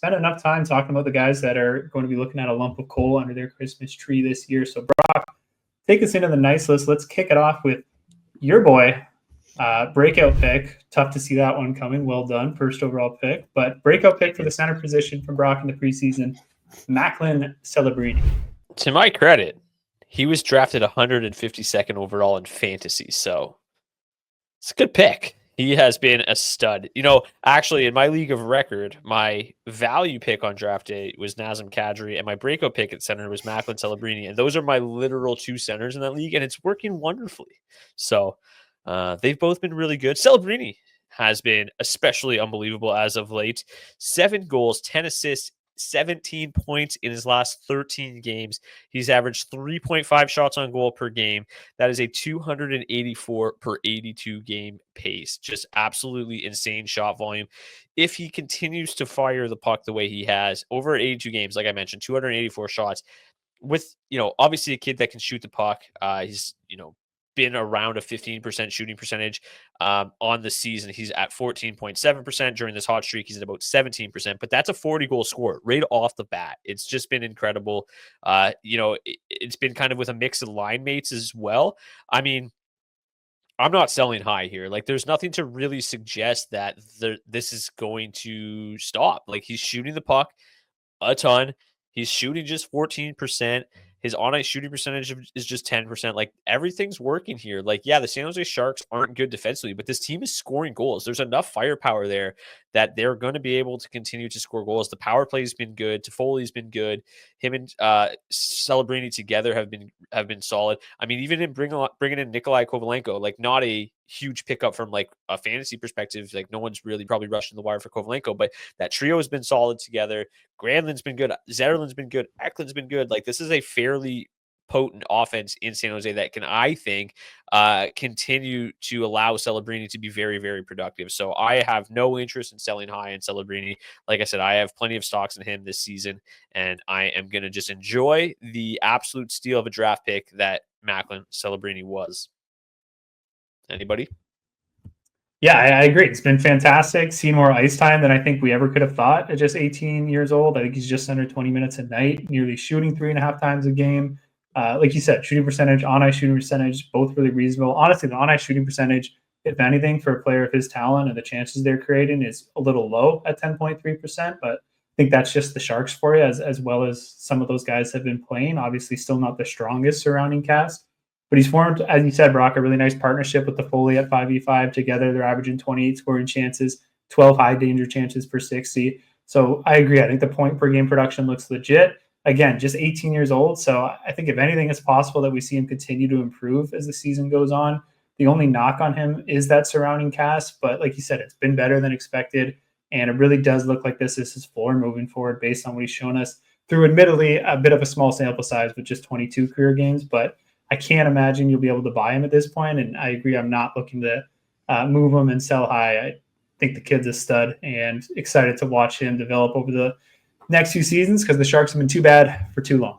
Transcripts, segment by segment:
spent enough time talking about the guys that are going to be looking at a lump of coal under their Christmas tree this year. So, Brock, take us into the nice list. Let's kick it off with your boy, breakout pick. Tough to see that one coming. Well done, first overall pick. But breakout pick for the center position from Brock in the preseason, Macklin Celebrini. To my credit, he was drafted 152nd overall in fantasy, so it's a good pick. He has been a stud. Actually, in my league of record, my value pick on draft day was Nazem Kadri, and my breakout pick at center was Macklin Celebrini. And those are my literal two centers in that league, and it's working wonderfully. So they've both been really good. Celebrini has been especially unbelievable as of late. 7 goals, 10 assists, 17 points in his last 13 games. He's averaged 3.5 shots on goal per game. That is a 284 per 82 game pace. Just absolutely insane shot volume. If he continues to fire the puck the way he has over 82 games, like I mentioned, 284 shots with, obviously a kid that can shoot the puck. He's, been around a 15% shooting percentage on the season. He's at 14.7% during this hot streak. He's at about 17%, but that's a 40 goal score right off the bat. It's just been incredible. It's been kind of with a mix of line mates as well. I mean, I'm not selling high here. Like, there's nothing to really suggest that this is going to stop. Like, he's shooting the puck a ton. He's shooting just 14%. His on-ice shooting percentage is just 10%. Like, everything's working here. Like, yeah, the San Jose Sharks aren't good defensively, but this team is scoring goals. There's enough firepower there that they're going to be able to continue to score goals. The power play has been good. Toffoli's been good. Him and Celebrini together have been solid. I mean, even in bringing in Nikolai Kovalenko, like, not a huge pickup from like a fantasy perspective. Like, no one's really probably rushing the wire for Kovalenko, but that trio has been solid together. Granlund's been good. Zetterlund's been good. Eklund's been good. Like, this is a fairly potent offense in San Jose that can, I think, continue to allow Celebrini to be very, very productive. So I have no interest in selling high in Celebrini. Like I said, I have plenty of stocks in him this season, and I am going to just enjoy the absolute steal of a draft pick that Macklin Celebrini was. Anybody? Yeah, I agree. It's been fantastic. Seen more ice time than I think we ever could have thought at just 18 years old. I think he's just under 20 minutes a night, nearly shooting 3.5 times a game. Like you said, shooting percentage, on-ice shooting percentage, both really reasonable. Honestly, the on-ice shooting percentage, if anything, for a player of his talent and the chances they're creating is a little low at 10.3%. But I think that's just the Sharks for you, as well as some of those guys have been playing. Obviously, still not the strongest surrounding cast. But he's formed, as you said, Brock, a really nice partnership with Toffoli at 5v5. Together, they're averaging 28 scoring chances, 12 high danger chances per 60. So I agree. I think the point per game production looks legit. Again, just 18 years old. So I think if anything, it's possible that we see him continue to improve as the season goes on. The only knock on him is that surrounding cast. But like you said, it's been better than expected. And it really does look like this is his floor moving forward based on what he's shown us through, admittedly, a bit of a small sample size with just 22 career games. But I can't imagine you'll be able to buy him at this point. And I agree, I'm not looking to move him and sell high. I think the kid's a stud and excited to watch him develop over the next few seasons because the Sharks have been too bad for too long.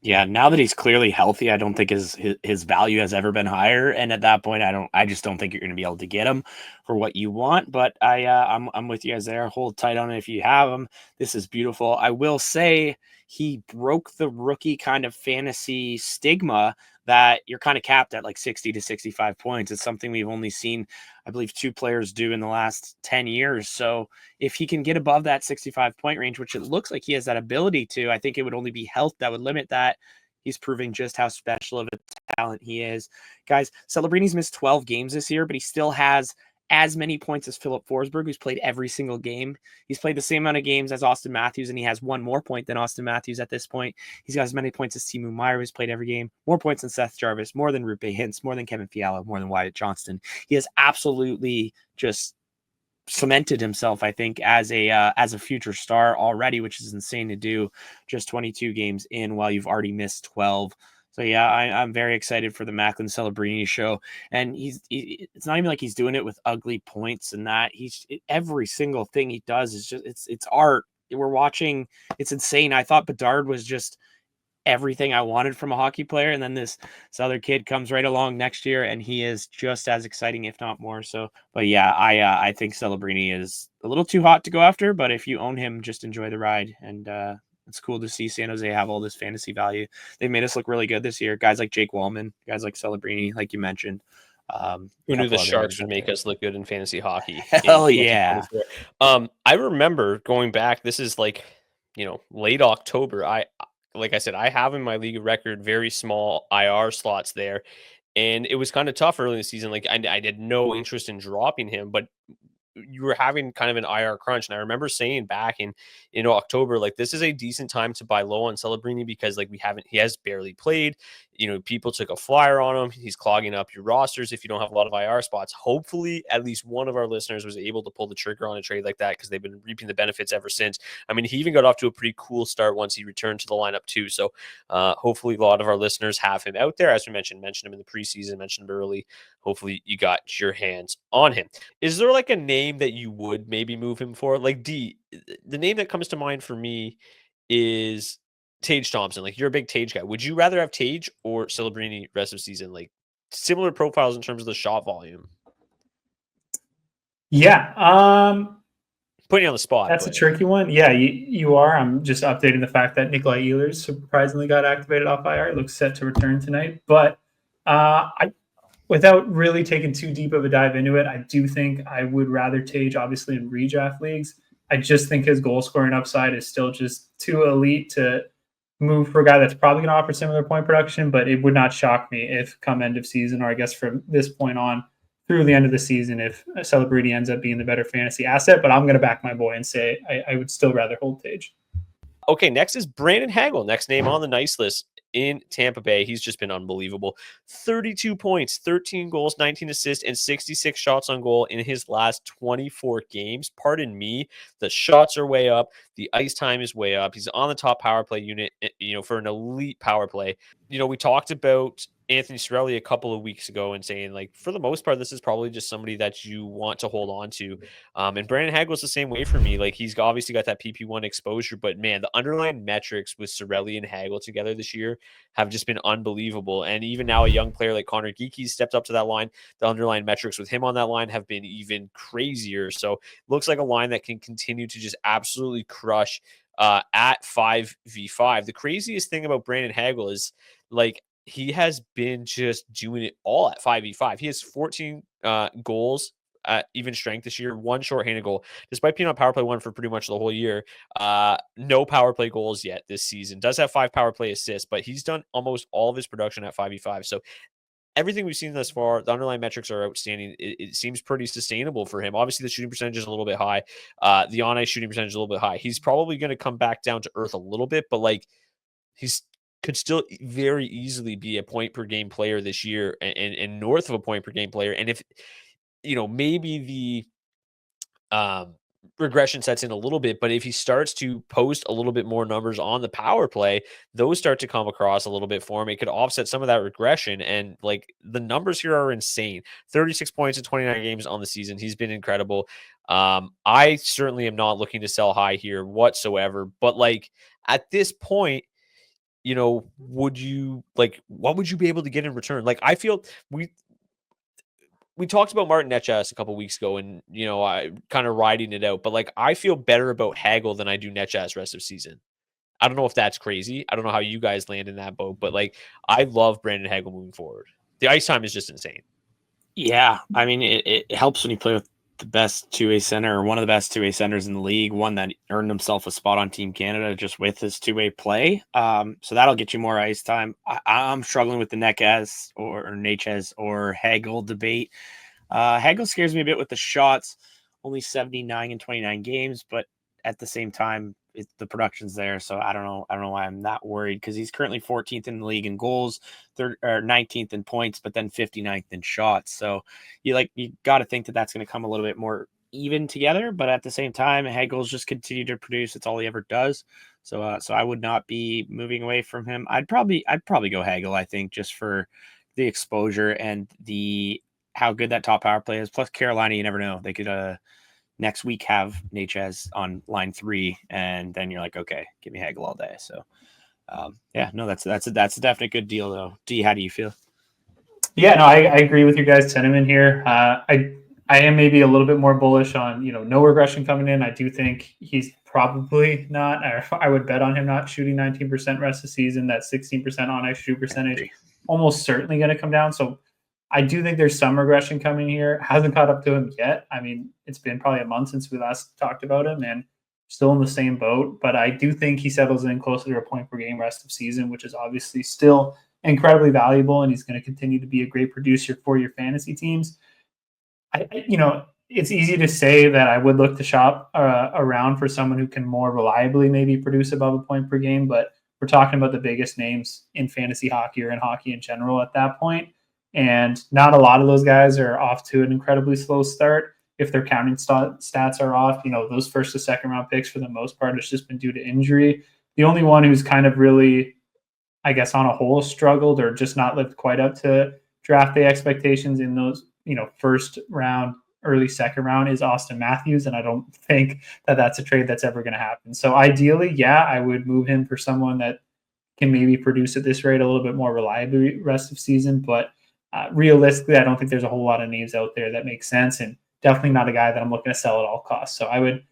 Yeah, now that he's clearly healthy, I don't think his value has ever been higher. And at that point, I just don't think you're going to be able to get him for what you want. But I'm with you guys there. Hold tight on it if you have him. This is beautiful. I will say he broke the rookie kind of fantasy stigma that you're kind of capped at like 60 to 65 points. It's something we've only seen, I believe, 2 players do in the last 10 years. So if he can get above that 65 point range, which it looks like he has that ability to, I think it would only be health that would limit that. He's proving just how special of a talent he is. Guys, Celebrini's missed 12 games this year, but he still has as many points as Philip Forsberg, who's played every single game. He's played the same amount of games as Austin Matthews, and he has 1 more point than Austin Matthews at this point. He's got as many points as Timo Meier, who's played every game, more points than Seth Jarvis, more than Rupe Hintz, more than Kevin Fiala, more than Wyatt Johnston. He has absolutely just cemented himself, I think, as a future star already, which is insane to do just 22 games in while you've already missed 12. So yeah, I'm very excited for the Macklin Celebrini show, and it's not even like he's doing it with ugly points and that. Every single thing he does is just it's art. We're watching. It's insane. I thought Bedard was just everything I wanted from a hockey player. And then this other kid comes right along next year, and he is just as exciting, if not more so. But yeah, I think Celebrini is a little too hot to go after. But if you own him, just enjoy the ride. And it's cool to see San Jose have all this fantasy value. They made us look really good this year. Guys like Jake Wallman, guys like Celebrini, like you mentioned. Who knew the Sharks names would up make there. us look good in fantasy hockey? Hell in yeah. 2024? I remember going back. This is like, late October. Like I said, I have in my league record very small IR slots there, and it was kind of tough early in the season. Like I had no interest in dropping him, but you were having kind of an IR crunch. And I remember saying back in October, like, this is a decent time to buy low on Celebrini because like he has barely played. People took a flyer on him. He's clogging up your rosters if you don't have a lot of IR spots. Hopefully, at least one of our listeners was able to pull the trigger on a trade like that because they've been reaping the benefits ever since. I mean, he even got off to a pretty cool start once he returned to the lineup too. So hopefully a lot of our listeners have him out there. As we mentioned him in the preseason, mentioned him early. Hopefully you got your hands on him. Is there like a name that you would maybe move him for? Like the name that comes to mind for me is Tage Thompson. Like, you're a big Tage guy. Would you rather have Tage or Celebrini rest of season? Like, similar profiles in terms of the shot volume. Yeah. Putting you on the spot. That's a tricky one. Yeah, you are. I'm just updating the fact that Nikolai Ehlers surprisingly got activated off IR. It looks set to return tonight. But without really taking too deep of a dive into it, I do think I would rather Tage, obviously, in redraft leagues. I just think his goal scoring upside is still just too elite to move for a guy that's probably going to offer similar point production, but it would not shock me if come end of season, or I guess from this point on through the end of the season, if Celebrini ends up being the better fantasy asset. But I'm going to back my boy and say I would still rather hold Tage. Okay, next is Brandon Hagel. Next name on the nice list in Tampa Bay. He's just been unbelievable. 32 points, 13 goals, 19 assists, and 66 shots on goal in his last 24 games. Pardon me, the shots are way up. The ice time is way up. He's on the top power play unit, for an elite power play. We talked about Anthony Cirelli a couple of weeks ago and saying, like, for the most part, this is probably just somebody that you want to hold on to. And Brandon Hagel's the same way for me. Like, he's obviously got that PP1 exposure, but man, the underlying metrics with Cirelli and Hagel together this year have just been unbelievable. And even now, a young player like Connor Geekie stepped up to that line. The underlying metrics with him on that line have been even crazier. So looks like a line that can continue to just absolutely crush at 5v5. The craziest thing about Brandon Hagel is, like, he has been just doing it all at 5v5. He has 14 goals at even strength this year, one shorthanded goal, despite being on power play one for pretty much the whole year. No power play goals yet this season. Does have 5 power play assists, but he's done almost all of his production at 5v5. So everything we've seen thus far, the underlying metrics are outstanding. It seems pretty sustainable for him. Obviously, the shooting percentage is a little bit high. The on-ice shooting percentage is a little bit high. He's probably going to come back down to earth a little bit, but like, he's could still very easily be a point per game player this year, and north of a point per game player. And if maybe the regression sets in a little bit, but if he starts to post a little bit more numbers on the power play, those start to come across a little bit for him. It could offset some of that regression. And like, the numbers here are insane. 36 points in 29 games on the season. He's been incredible. I certainly am not looking to sell high here whatsoever, but like, at this point, what would you be able to get in return? Like, I feel we talked about Martin Netchas a couple weeks ago, and I kind of riding it out, but like, I feel better about Hagel than I do Netchas rest of season. I don't know if that's crazy. I don't know how you guys land in that boat, but like, I love Brandon Hagel moving forward. The ice time is just insane. Yeah, I mean, it helps when you play with the best two-way center, or one of the best two-way centers in the league, one that earned himself a spot on Team Canada just with his two-way play. So that'll get you more ice time. I'm struggling with the Netchas or Hagel debate. Hagel scares me a bit with the shots, only 79 in 29 games, but at the same time, the production's there. So I don't know why I'm not worried, because he's currently 14th in the league in goals, 19th in points, but then 59th in shots. So you got to think that that's going to come a little bit more even together. But at the same time, Hagel's just continue to produce. It's all he ever does. So I would not be moving away from him. I'd probably go Hagel, I think, just for the exposure and how good that top power play is. Plus Carolina, you never know. They could next week have Netchas on line 3, and then you're like, okay, give me Hagel all day. So That's a definite good deal though. D, how do you feel? Yeah, no, I agree with your guys' sentiment here. I am maybe a little bit more bullish on, no regression coming in. I do think he's probably not, or I would bet on him not shooting 19% rest of the season. That 16% on ice shoot percentage almost certainly going to come down. So I do think there's some regression coming here. Hasn't caught up to him yet. I mean, it's been probably a month since we last talked about him and still in the same boat. But I do think he settles in closer to a point per game rest of season, which is obviously still incredibly valuable, and he's going to continue to be a great producer for your fantasy teams. It's easy to say that I would look to shop around for someone who can more reliably maybe produce above a point per game, but we're talking about the biggest names in fantasy hockey or in hockey in general at that point. And not a lot of those guys are off to an incredibly slow start. If their counting stats are off, those first to second round picks for the most part, it's just been due to injury. The only one who's kind of really, I guess, on a whole struggled or just not lived quite up to draft day expectations in those, first round, early second round is Austin Matthews. And I don't think that that's a trade that's ever going to happen. So ideally, yeah, I would move him for someone that can maybe produce at this rate a little bit more reliably rest of season. But realistically, I don't think there's a whole lot of names out there that make sense, and definitely not a guy that I'm looking to sell at all costs. So I would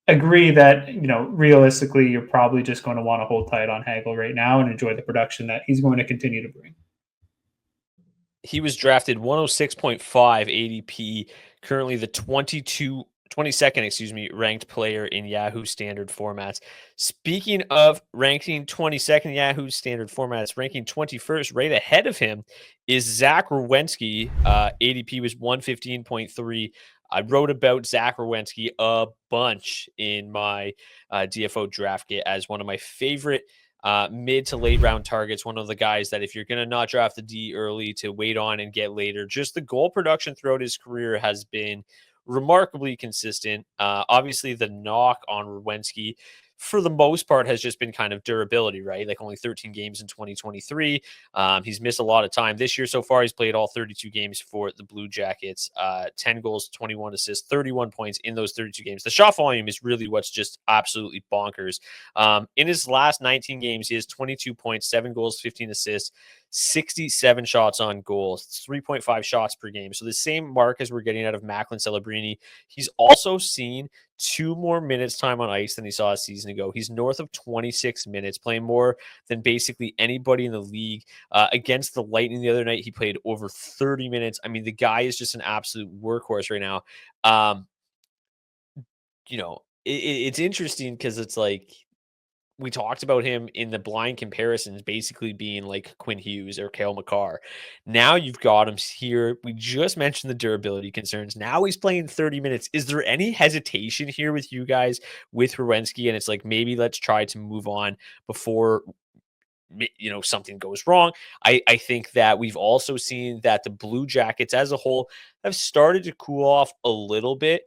agree that, realistically, you're probably just going to want to hold tight on Hagel right now and enjoy the production that he's going to continue to bring. He was drafted 106.5 ADP, currently the 22nd ranked player in Yahoo standard formats. Speaking of ranking 22nd Yahoo standard formats, ranking 21st, right ahead of him is Zach Werenski. ADP was 115.3. I wrote about Zach Werenski a bunch in my DFO draft kit as one of my favorite mid to late round targets. One of the guys that if you're going to not draft the D early, to wait on and get later. Just the goal production throughout his career has been remarkably consistent. Obviously, the knock on Werenski for the most part has just been kind of durability, right? Like only 13 games in 2023. He's missed a lot of time this year so far. He's played all 32 games for the Blue Jackets, 10 goals, 21 assists, 31 points in those 32 games. The shot volume is really what's just absolutely bonkers. In his last 19 games, he has 22 points, 7 goals, 15 assists, 67 shots on goal, 3.5 shots per game. So the same mark as we're getting out of Macklin Celebrini. He's also seen 2 more minutes time on ice than he saw a season ago. He's north of 26 minutes, playing more than basically anybody in the league. Against the Lightning the other night, he played over 30 minutes. I mean, the guy is just an absolute workhorse right now. It's interesting because it's like, we talked about him in the blind comparisons basically being like Quinn Hughes or Cale Makar. Now you've got him here. We just mentioned the durability concerns. Now he's playing 30 minutes. Is there any hesitation here with you guys with Werenski? And it's like, maybe let's try to move on before something goes wrong. I think that we've also seen that the Blue Jackets as a whole have started to cool off a little bit.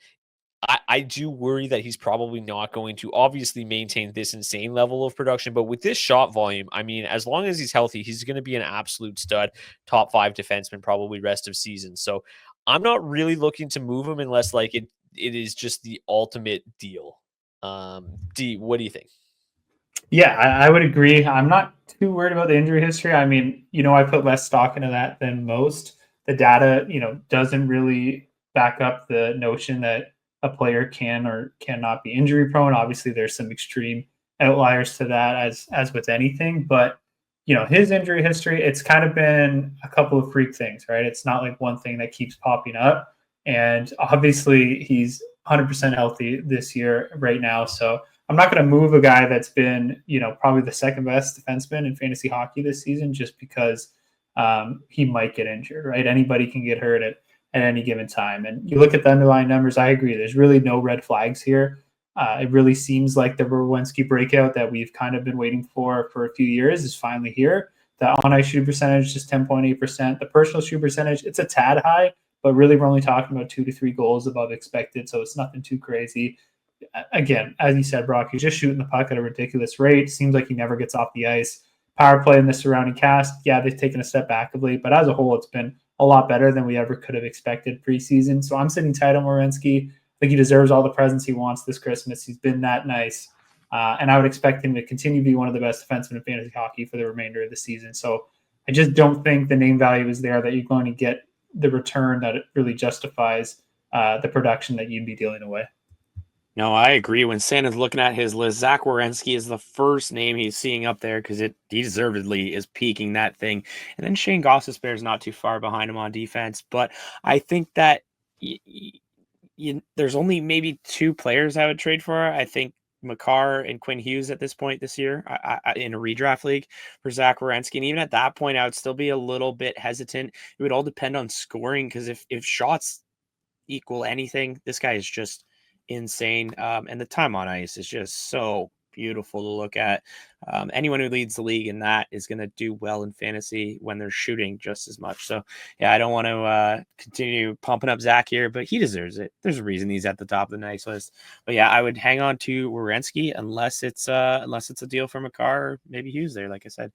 I do worry that he's probably not going to obviously maintain this insane level of production, but with this shot volume, I mean, as long as he's healthy, he's going to be an absolute stud, top 5 defenseman, probably rest of season. So I'm not really looking to move him unless like it is just the ultimate deal. D, what do you think? Yeah, I would agree. I'm not too worried about the injury history. I mean, I put less stock into that than most. The data, doesn't really back up the notion that a player can or cannot be injury prone. Obviously, there's some extreme outliers to that, as with anything. But his injury history, it's kind of been a couple of freak things, right? It's not like one thing that keeps popping up. And obviously, he's 100% healthy this year right now. So I'm not going to move a guy that's been, probably the second best defenseman in fantasy hockey this season just because he might get injured, right? Anybody can get hurt at any given time. And you look at the underlying numbers, I agree. There's really no red flags here. It really seems like the Werenski breakout that we've kind of been waiting for a few years is finally here. The on-ice shoot percentage is 10.8%. The personal shoot percentage, it's a tad high, but really we're only talking about 2 to 3 goals above expected, so it's nothing too crazy. Again, as you said, Brock, he's just shooting the puck at a ridiculous rate. Seems like he never gets off the ice. Power play in the surrounding cast, yeah, they've taken a step back of late, but as a whole, it's been a lot better than we ever could have expected preseason. So I'm sitting tight on Werenski. I think he deserves all the presents he wants this Christmas. He's been that nice. And I would expect him to continue to be one of the best defensemen in fantasy hockey for the remainder of the season. So I just don't think the name value is there that you're going to get the return that it really justifies the production that you'd be dealing away. No, I agree. When Santa's looking at his list, Zach Werenski is the first name he's seeing up there because he deservedly is peaking that thing. And then Shane Gostisbehere is not too far behind him on defense. But I think that there's only maybe two players I would trade for. I think Makar and Quinn Hughes at this point this year in a redraft league for Zach Werenski. And even at that point, I would still be a little bit hesitant. It would all depend on scoring because if shots equal anything, this guy is just insane. And the time on ice is just so beautiful to look at. Anyone who leads the league in that is going to do well in fantasy when they're shooting just as much. So yeah, I don't want to continue pumping up Zach here, but he deserves it. There's a reason he's at the top of the nice list. But yeah, I would hang on to Werenski unless it's a deal for Makar or maybe Hughes there, like I said.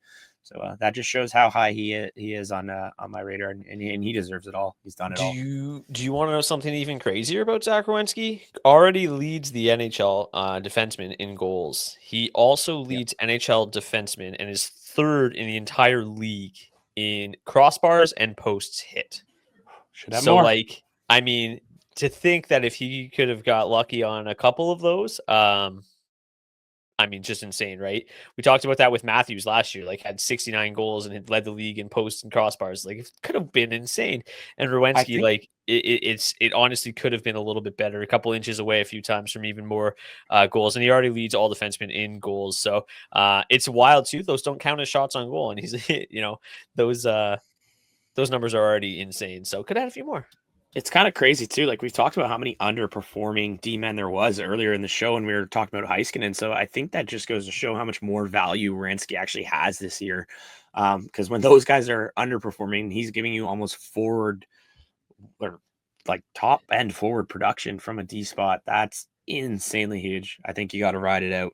So that just shows how high he is on my radar, and he deserves it all. He's done it all. Do you want to know something even crazier about Zach Werenski? Already leads the NHL defenseman in goals. He also leads NHL defenseman and is third in the entire league in crossbars and posts hit. Should have so more. Like, I mean, to think that if he could have got lucky on a couple of those, I mean, just insane, right? We talked about that with Matthews last year, like had 69 goals and had led the league in posts and crossbars. Like it could have been insane. And Werenski, like it honestly could have been a little bit better, a couple inches away a few times from even more goals. And he already leads all defensemen in goals. So it's wild too. Those don't count as shots on goal. And he's, those numbers are already insane. So could add a few more. It's kind of crazy too. Like we've talked about how many underperforming D-men there was earlier in the show when we were talking about Heiskanen. So I think that just goes to show how much more value Werenski actually has this year. Because when those guys are underperforming, he's giving you almost forward or like top end forward production from a D spot. That's insanely huge. I think you got to ride it out.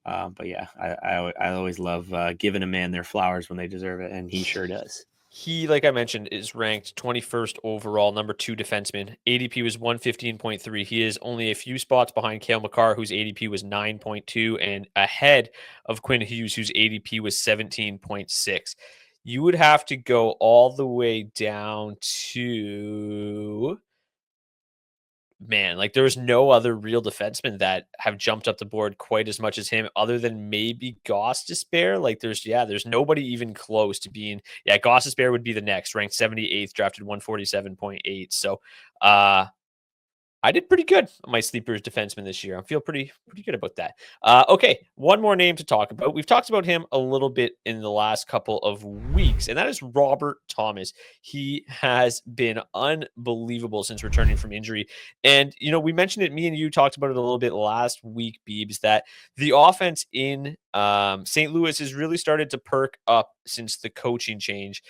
But yeah, I always love giving a man their flowers when they deserve it, and he sure does. He, like I mentioned, is ranked 21st overall, number 2 defenseman. ADP was 115.3. He is only a few spots behind Cale Makar, whose ADP was 9.2, and ahead of Quinn Hughes, whose ADP was 17.6. You would have to go all the way down to... Man, like there's no other real defensemen that have jumped up the board quite as much as him, other than maybe Gostisbehere. Like there's nobody even close to being. Yeah, Gostisbehere would be the next, ranked 78th, drafted 147.8. So, I did pretty good on my sleepers defenseman this year. I feel pretty good about that. Okay, one more name to talk about. We've talked about him a little bit in the last couple of weeks, and that is Robert Thomas. He has been unbelievable since returning from injury. And, we mentioned it, me and you talked about it a little bit last week, Beebs, that the offense in St. Louis has really started to perk up since the coaching change,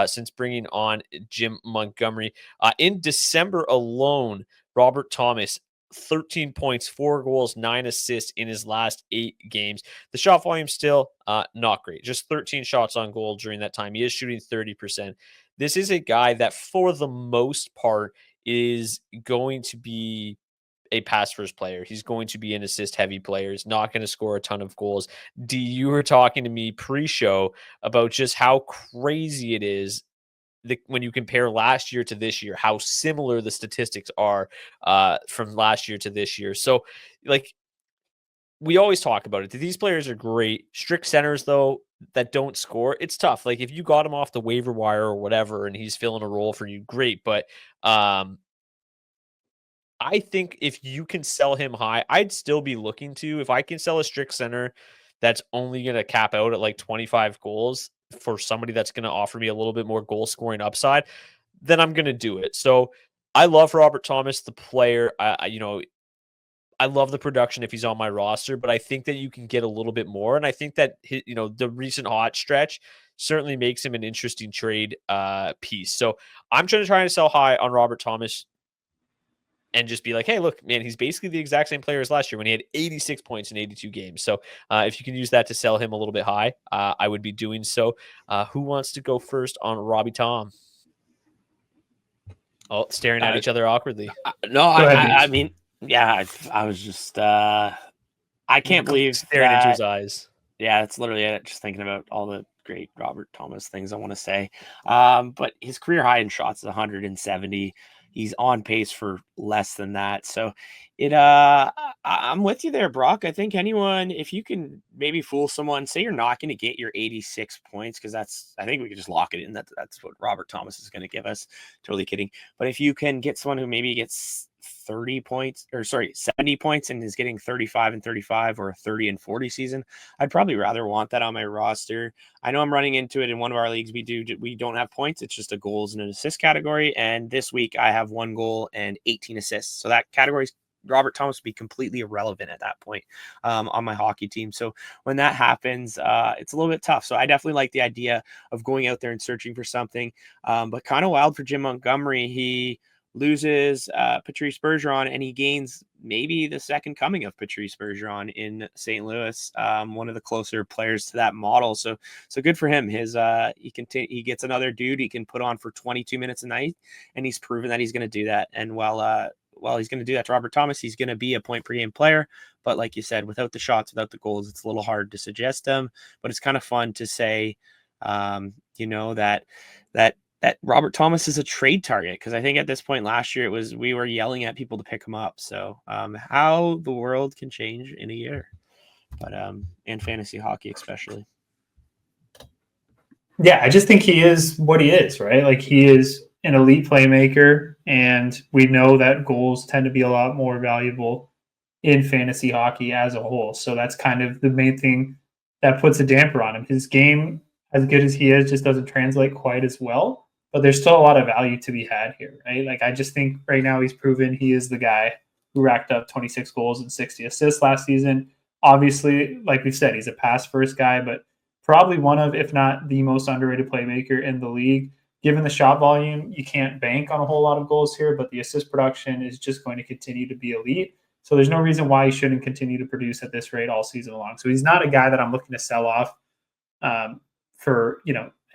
since bringing on Jim Montgomery. In December alone, Robert Thomas, 13 points, 4 goals, 9 assists in his last 8 games. The shot volume still not great. Just 13 shots on goal during that time. He is shooting 30%. This is a guy that, for the most part, is going to be a pass-first player. He's going to be an assist-heavy player. He's not going to score a ton of goals. D, you were talking to me pre-show about just how crazy it is when you compare last year to this year, how similar the statistics are from last year to this year. So, like, we always talk about it. These players are great. Strict centers, though, that don't score, it's tough. Like, if you got him off the waiver wire or whatever and he's filling a role for you, great. But I think if you can sell him high, I'd still be looking to. If I can sell a strict center that's only going to cap out at like 25 goals for somebody that's going to offer me a little bit more goal scoring upside, then I'm going to do it. So I love Robert Thomas, the player. I love the production if he's on my roster, but I think that you can get a little bit more. And I think that, the recent hot stretch certainly makes him an interesting trade piece. So I'm trying to sell high on Robert Thomas and just be like, hey, look, man, he's basically the exact same player as last year when he had 86 points in 82 games. So if you can use that to sell him a little bit high, I would be doing so. Who wants to go first on Robbie Tom? Oh, staring at each other awkwardly. No, I mean, yeah, I was just I can't believe staring into that. his eyes. Yeah, that's literally it. Just thinking about all the great Robert Thomas things I want to say. But his career high in shots is 170. He's on pace for less than that. So I'm with you there, Brock. I think anyone, if you can maybe fool someone, say you're not going to get your 86 points, because I think we could just lock it in. That's what Robert Thomas is going to give us. Totally kidding. But if you can get someone who maybe gets 70 points and is getting 35 and 35 or a 30 and 40 season, I'd probably rather want that on my roster. I know I'm running into it in one of our leagues. We don't have points. It's just a goals and an assist category. And this week I have 1 goal and 18 assists. So that category's Robert Thomas would be completely irrelevant at that point on my hockey team. So when that happens, it's a little bit tough. So I definitely like the idea of going out there and searching for something. But kind of wild for Jim Montgomery. He loses Patrice Bergeron, and he gains maybe the second coming of Patrice Bergeron in St. Louis, one of the closer players to that model. So good for him. He gets another dude he can put on for 22 minutes a night, and he's proven that he's going to do that. And while he's going to do that to Robert Thomas, he's going to be a point per game player. But like you said, without the shots, without the goals, it's a little hard to suggest them. But it's kind of fun to say, that Robert Thomas is a trade target, because I think at this point last year we were yelling at people to pick him up. So how the world can change in a year, but and fantasy hockey especially. Yeah, I just think he is what he is, right? Like, he is an elite playmaker, and we know that goals tend to be a lot more valuable in fantasy hockey as a whole. So that's kind of the main thing that puts a damper on him. His game, as good as he is, just doesn't translate quite as well. But there's still a lot of value to be had here, right? Like, I just think right now he's proven he is the guy who racked up 26 goals and 60 assists last season. Obviously, like we've said, he's a pass-first guy, but probably one of, if not the most underrated playmaker in the league. Given the shot volume, you can't bank on a whole lot of goals here, but the assist production is just going to continue to be elite. So there's no reason why he shouldn't continue to produce at this rate all season long. So he's not a guy that I'm looking to sell off for,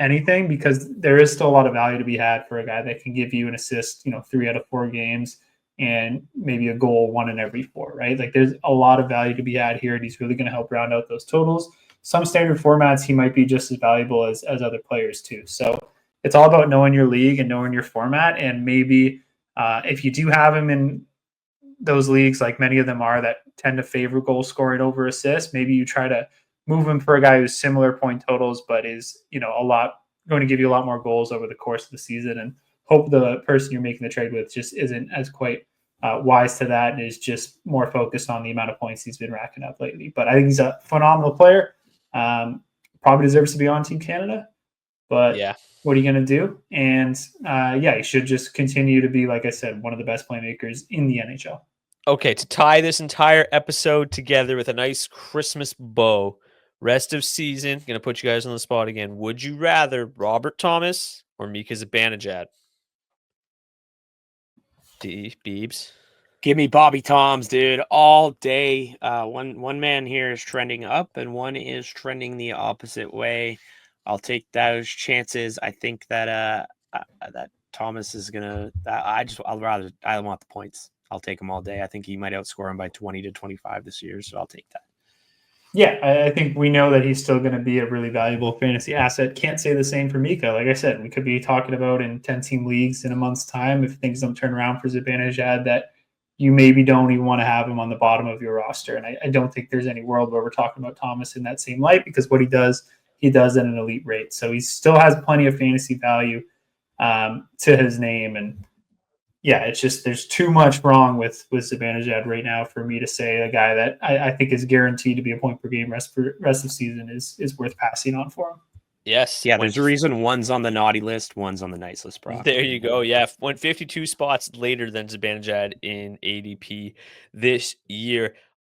anything, because there is still a lot of value to be had for a guy that can give you an assist, 3 out of 4 games and maybe a goal 1 in every 4, right? Like, there's a lot of value to be had here, and he's really going to help round out those totals. Some standard formats, he might be just as valuable as other players too. So it's all about knowing your league and knowing your format. And maybe if you do have him in those leagues, like many of them are, that tend to favor goal scoring over assists, maybe you try to move him for a guy who's similar point totals, but is, going to give you a lot more goals over the course of the season, and hope the person you're making the trade with just isn't as quite wise to that and is just more focused on the amount of points he's been racking up lately. But I think he's a phenomenal player. Probably deserves to be on Team Canada, but Yeah. what are you going to do? And he should just continue to be, like I said, one of the best playmakers in the NHL. Okay, to tie this entire episode together with a nice Christmas bow, rest of season, going to put you guys on the spot again. Would you rather Robert Thomas or Mika Zibanejad? Deebs. Give me Bobby Toms, dude, all day. One man here is trending up and one is trending the opposite way. I'll take those chances. I think that that Thomas is gonna. I want the points. I'll take him all day. I think he might outscore him by 20 to 25 this year, so I'll take that. Yeah, I think we know that he's still going to be a really valuable fantasy asset. Can't say the same for Mika. Like I said, we could be talking about in 10-team leagues in a month's time, if things don't turn around for Zibanejad, that you maybe don't even want to have him on the bottom of your roster. And I don't think there's any world where we're talking about Thomas in that same light, because what he does at an elite rate. So he still has plenty of fantasy value to his name. And yeah, it's just there's too much wrong with Zibanejad right now for me to say a guy that I think is guaranteed to be a point per game rest of season is worth passing on for him. Yes. Yeah, there's a reason one's on the naughty list, one's on the nice list, bro. There you go. Yeah, went 52 spots later than Zibanejad in ADP this year.